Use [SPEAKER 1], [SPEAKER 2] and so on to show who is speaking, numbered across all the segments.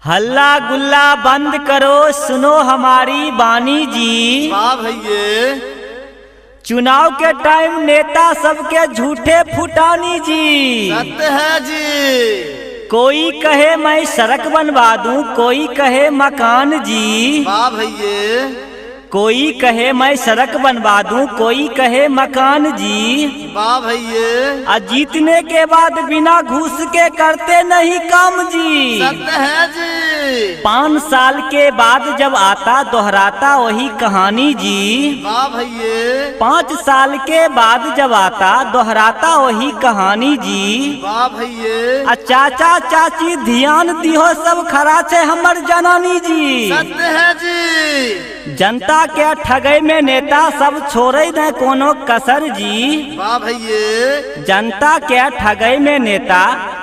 [SPEAKER 1] हल्ला गुल्ला बंद करो, सुनो हमारी बानी जी।
[SPEAKER 2] वाह भैये।
[SPEAKER 1] चुनाव के टाइम नेता सबके झूठे फुटानी जी।
[SPEAKER 2] सत्य है जी।
[SPEAKER 1] कोई कहे मैं सड़क बनवा दूं, कोई कहे मकान जी।
[SPEAKER 2] वाह भैये।
[SPEAKER 1] कोई कहे मैं सड़क बनवा दूं, कोई कहे मकान जी।
[SPEAKER 2] वाह भैये।
[SPEAKER 1] जीतने के बाद बिना घूस के करते नहीं काम जी।
[SPEAKER 2] सत्य है जी।
[SPEAKER 1] 5 साल के बाद जब आता दोहराता वही कहानी जी।
[SPEAKER 2] वाह भैये।
[SPEAKER 1] 5 साल के बाद जब आता दोहराता वही कहानी जी।
[SPEAKER 2] वाह भैये।
[SPEAKER 1] चाचा चाची ध्यान दिहो, सब खरा छे हमर जनानी जी।
[SPEAKER 2] सत्य है जी।
[SPEAKER 1] जनता के ठगई में नेता सब छोड़े न कोनो कसर जी।
[SPEAKER 2] वाह भैये।
[SPEAKER 1] जनता के ठगई में नेता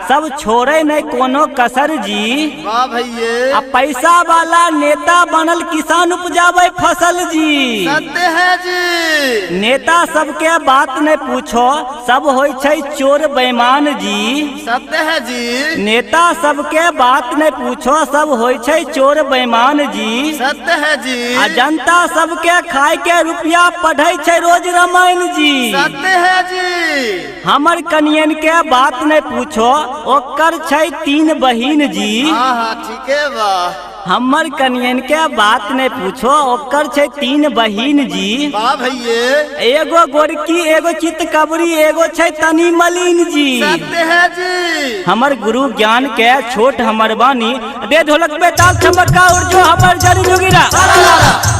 [SPEAKER 1] सब छोड़े न कोनो कसर जी।
[SPEAKER 2] वाह भैये।
[SPEAKER 1] अब पैसा वाला नेता बनल, किसान उपजावे फसल जी।
[SPEAKER 2] सत्य है जी।
[SPEAKER 1] नेता सबके बात न पूछो, सब होय छै चोर बेईमान जी।
[SPEAKER 2] सत्य है जी।
[SPEAKER 1] नेता सबके बात न पूछो, सब होय छै चोर बेईमान जी।
[SPEAKER 2] सत्य है जी।
[SPEAKER 1] जनता सबके खाए के रुपया पढ़े छै रोज रामायण जी।
[SPEAKER 2] सत्य है जी।
[SPEAKER 1] हमर कनियन के बात न पूछो, ओकर छै 3 बहिन जी।
[SPEAKER 2] हाँ ठीक है। वाह।
[SPEAKER 1] हमर कनियन के बात न पूछो, ओकर छै 3 बहिन जी।
[SPEAKER 2] वाह भैये।
[SPEAKER 1] एगो गोरकी, एगो चितकबरी, एगो छै तनी मलिन जी।
[SPEAKER 2] सत्य है जी।
[SPEAKER 1] हमर गुरु ज्ञान के छोट हमर बानी, दे ढोलक पे ताल चमका और जो हमर जरी जोगिरा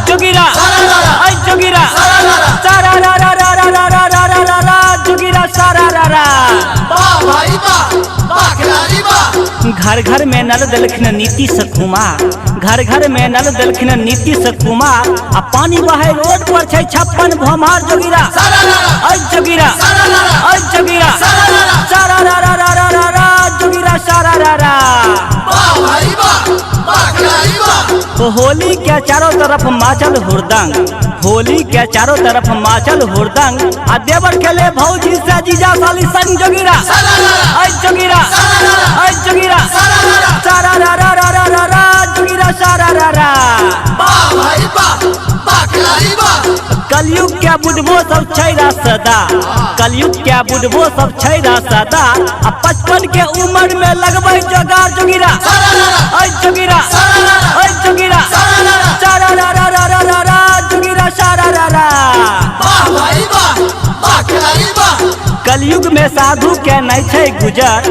[SPEAKER 1] जोगिरा आई जोगिरा सारा रा रा रा रा रा रा रा रा रा रा जोगिरा सारा रा रा।
[SPEAKER 2] वाह भाई वाह, वाह खिलाड़ी वाह।
[SPEAKER 1] घर घर में नल दलखिन नीतीश कुमार, घर घर में नल दलखिन नीतीश कुमार। आ पानी बहे रोड पर छै 56 भमार जोगिरा आई जोगिरा आई जोगिरा सारा रा रा रा रा रा रा जोगिरा सारा रा रा।
[SPEAKER 2] वाह भाई वाह, वाह खिलाड़ी वाह।
[SPEAKER 1] तो होली के चारों तरफ माचल हुरदंग, होली के चारों तरफ माचल हुरदंग। आ देवर खेले भौजी से जीजा साली संग जोगिरा आई जोगिरा आई जोगिरा सारा रा रा रा रा रा रा जोगिरा सारा रा रा।
[SPEAKER 2] वाह भाई वाह, वाह खिलाड़ी वाह।
[SPEAKER 1] कलयुग के बुढ़बो सब छै सदा, कलयुग के बुढ़बो सब छै सदा। आ 55 के उम्र में लगबै जोगार जोगिरा आई जोगिरा आई जोगिरा सारा रा रा रा रा रा रा जोगिरा सारा रा रा।
[SPEAKER 2] वाह भाई वाह, वाह खिलाड़ी वाह।
[SPEAKER 1] कलयुग में साधु के नहीं छै गुजर,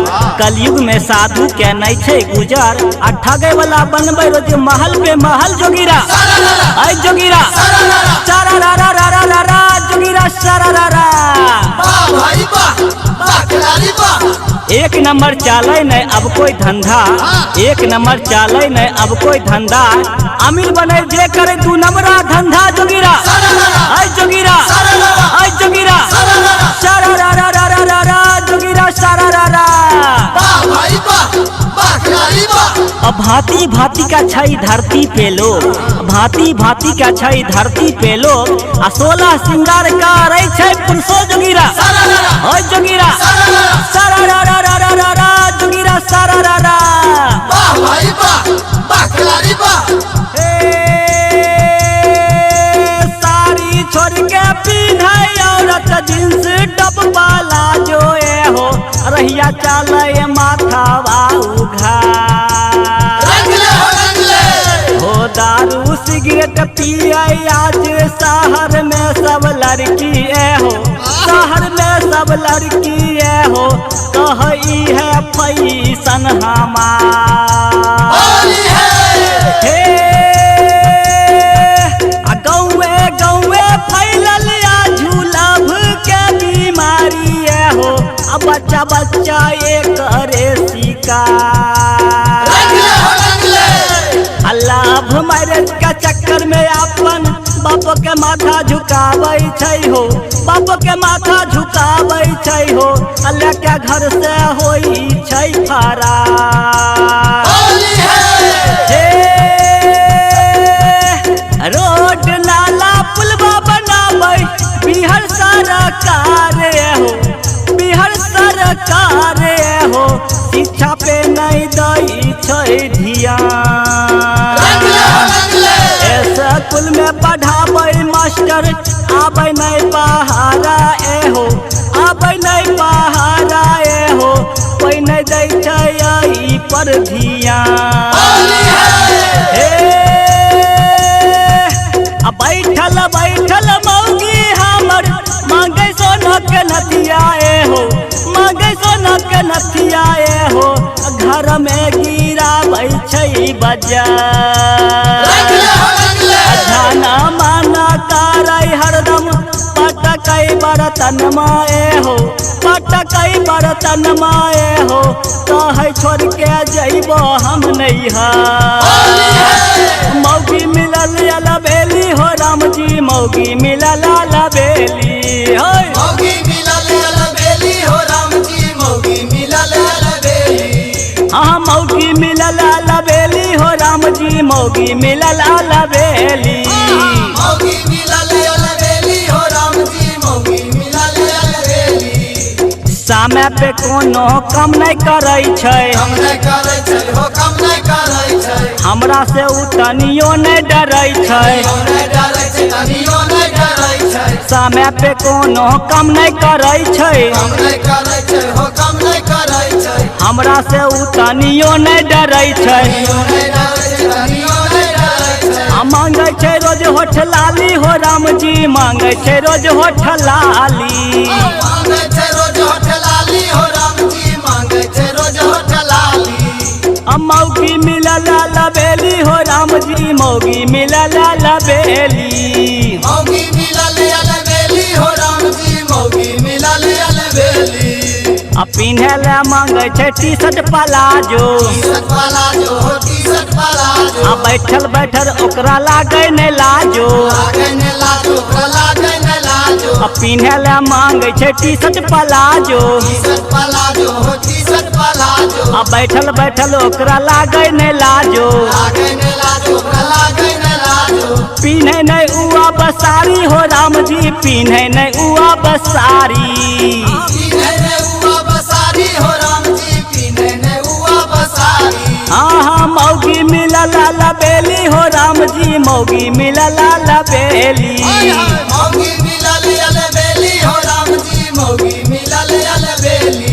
[SPEAKER 1] कलयुग में साधु के नहीं छै गुजर। आ ठगे वाला बनबै रोज महल पे महल जोगिरा आई जोगिरा सारा रा रा रा रा रा रा जोगिरा सारा रा रा।
[SPEAKER 2] वाह भाई वाह, वाह खिलाड़ी वाह।
[SPEAKER 1] एक नंबर चाले नहीं अब कोई धंधा, एक नंबर चाले नहीं अब कोई धंधा। अमीर बने जे करे 2 नंबरा धंधा जोगिरा आई जोगिरा आई जोगिरा सारा रा रा रा रा रा रा जोगिरा सारा रा रा।
[SPEAKER 2] वाह भाई वाह, वाह खिलाड़ी वाह।
[SPEAKER 1] अब भांति भांति का छै धरती पे लोग, भांति भांति का छै धरती पे लोग। आ 16 श्रृंगार करे छै पुरुषो जोगिरा आई जोगिरा सारा रा रा रा रा रा रा जोगिरा सारा रा रा।
[SPEAKER 2] वाह भाई वाह, वाह खिलाड़ी वाह।
[SPEAKER 1] साड़ी छोड़ के पीन्हे औरत जींस टप वाला जो ए हो, रहिया चले माथा हो दारू सिगरेट पिए आज शहर में सब लड़की हो, शहर में सब लड़की हो। कही है फैशन हमार हे गौवे गौवे फैलल झूलभ के बीमारी हो। अब बच्चा बच्चा एक करे शिकार। लव मैरिज के चक्कर में अपन बाप के माथा झुकाबै छै हो, बाप के माथा झुकाबै छै हो। अल्लाह के घर से होई छै फरार। रोड नाला पुलवा बनाबै बिहार सरकार हो, बिहार सरकार हो। शिक्षा पे नहीं दै छै धियान।
[SPEAKER 2] रंगले हो रंगले
[SPEAKER 1] स्कूल में पढ़ाबै मास्टर आबै नहीं पहाड़ा एहो, आबै नहीं पहाड़ा एहो, कोई नहीं दै छै यही पर ध्यान। हे बैठल बैठल मौगी हमर मांगे सोना के नथिया एहो, मांगे सोना के नथिया एहो, घर में गिराबै छै बाजार। ध्याना माना कारै हरदम पटकै बर्तन माए हो, पटकै बर्तन माए हो, कहे छोड़ के जइबो हम नैहर। मौगी मिलल अलबेली हो राम जी, मौगी मिलल अलबेली हो,
[SPEAKER 2] मौगी मिलल अलबेली हो राम जी, मौगी मिलल अलबेली।
[SPEAKER 1] हाँ मौगी मिलल अलबेली हो राम जी, मौगी मिलल अलबेली।
[SPEAKER 2] मौगी मिलल अलबेली हो राम जी, मौगी मिलल अलबेली।
[SPEAKER 1] समय पे कोनो कम नहीं करे छै,
[SPEAKER 2] कम नहीं करे छै हो, कम नहीं करे छै।
[SPEAKER 1] हमरा से उ तनियो नहीं डरै छै,
[SPEAKER 2] तनियो नहीं डरै छै, तनियो नहीं डरै छै।
[SPEAKER 1] समय पे कोनो कम नहीं करे छै,
[SPEAKER 2] कम नहीं करे छै हो, कम नहीं करे छै।
[SPEAKER 1] हमरा से उ तनियो नहीं डरै छै।
[SPEAKER 2] तनियो नहीं डरै छै, तनियो नहीं डरै छै।
[SPEAKER 1] आ मांगे छै रोज होठ लाली हो राम जी, मांगे छै रोज होठ लाली।
[SPEAKER 2] मांगे छै रोज होठ लाली हो राम जी, मांगे छै रोज होठ लाली।
[SPEAKER 1] मौगी मिलल अलबेली हो राम जी, मौगी मिलल अलबेली।
[SPEAKER 2] मौगी मिलल अलबेली हो राम जी, मौगी मिलल अलबेली।
[SPEAKER 1] पिन्हे ला मांगे छै T-shirt palazzo,
[SPEAKER 2] T-shirt palazzo हो, टी-शर्ट प्लाजो।
[SPEAKER 1] बैठल बैठल ओकरा लागे नहीं लाजो,
[SPEAKER 2] लागे ने लाजो, ओकरा लागे ने लाजो।
[SPEAKER 1] पिन्हे ला मांगे छै T-shirt palazzo,
[SPEAKER 2] T-shirt palazzo हो, टी-शर्ट प्लाजो।
[SPEAKER 1] बैठल बैठल ओकरा लागे नहीं लाजो,
[SPEAKER 2] लागे ने लाजो, ओकरा लागे ने लाजो।
[SPEAKER 1] पिन्हे नहीं उआ बसारी हो राम जी, पिन्हे नहीं उआ बसारी।
[SPEAKER 2] पीने ने उआ बसारी हो राम जी, पीने ने उआ बसारी।
[SPEAKER 1] हाँ हाँ मौगी मिलल अलबेली हो राम जी, मौगी मिलल अलबेली।
[SPEAKER 2] मौगी मिलल अलबेली हो राम जी, मौगी मिलल अलबेली।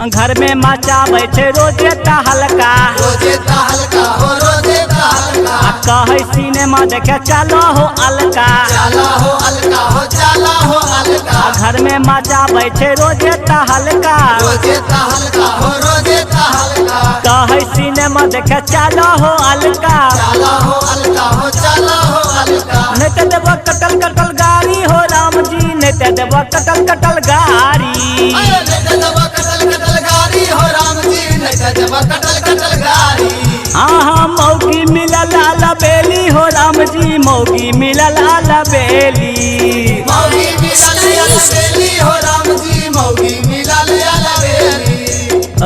[SPEAKER 1] घर में मचाबै छै रोजे तहलका,
[SPEAKER 2] रोजे तहलका हो, रोजे तहलका।
[SPEAKER 1] कहे सिनेमा देखे चलो हो अलका,
[SPEAKER 2] चला हो अलका हो, चला हो अलका।
[SPEAKER 1] घर में मचाबै छै रोजे तहलका,
[SPEAKER 2] रोजे तहलका हो, रोजे तहलका।
[SPEAKER 1] कहे सिनेमा देखे चलो हो अलका।
[SPEAKER 2] चला हो अलका हो, चला हो अलका।
[SPEAKER 1] नहीं तो देव कटल कटल गाड़ी हो राम जी, नहीं तो देव कटल कटल गाड़ी।
[SPEAKER 2] नहीं तो देव कटल कटल गाड़ी हो राम जी, नहीं तो देव कटल कटल गाड़ी।
[SPEAKER 1] हाँ हाँ मौगी मिलल अलबेली हो राम जी, मौगी मिलल अलबेली।
[SPEAKER 2] मौगी मिलल अलबेली हो राम जी, मौगी मिलल अलबेली।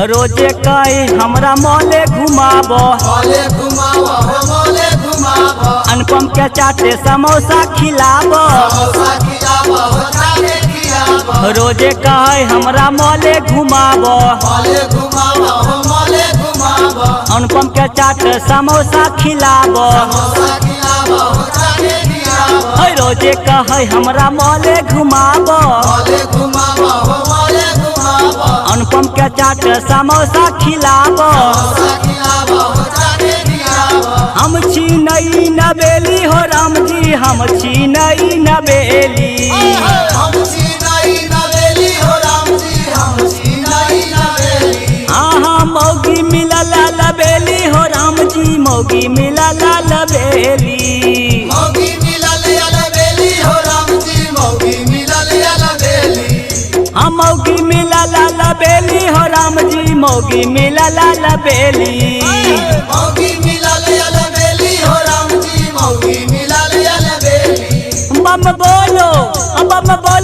[SPEAKER 1] रोजे कहे हमरा मॉले घुमाबो,
[SPEAKER 2] मोले घुमावा हो, मोले घुमावा।
[SPEAKER 1] अनुपम के चाटे समोसा खिलाबो,
[SPEAKER 2] समोसा खिलावा हो, चाटे खिलावा।
[SPEAKER 1] रोजे कहे हमरा मॉले घुमाबो,
[SPEAKER 2] मोले घुमावा हो, मोले घुमावा।
[SPEAKER 1] अनुपम के चाट समोसा खिलाबो।
[SPEAKER 2] समोसा खिलावा हो, चाटे खिलावा।
[SPEAKER 1] रोजे कहे हमरा मॉले घुमाबो,
[SPEAKER 2] मोले घुमावा हो, मोले घुमावा।
[SPEAKER 1] अनुपम के चाट समोसा खिलाबो।
[SPEAKER 2] समोसा खिलावा हो, चाटे खिलावा।
[SPEAKER 1] हम छी नई नबेली हो राम जी, हम छी नई नबेली।
[SPEAKER 2] हम छी नई नवेली हो राम जी, हम छी नई नवेली।
[SPEAKER 1] हाँ हाँ मौगी मिलल अलबेली हो राम जी, मौगी मिलल अलबेली।
[SPEAKER 2] मौगी मिलल अलबेली हो राम जी, मौगी मिलल अलबेली।
[SPEAKER 1] हाँ मौगी मिलल अलबेली हो राम जी, मौगी मिलल अलबेली।
[SPEAKER 2] मौगी मिलल अलबेली हो राम जी, मौगी मिलल अलबेली।
[SPEAKER 1] बम बोलो, बम बोलो।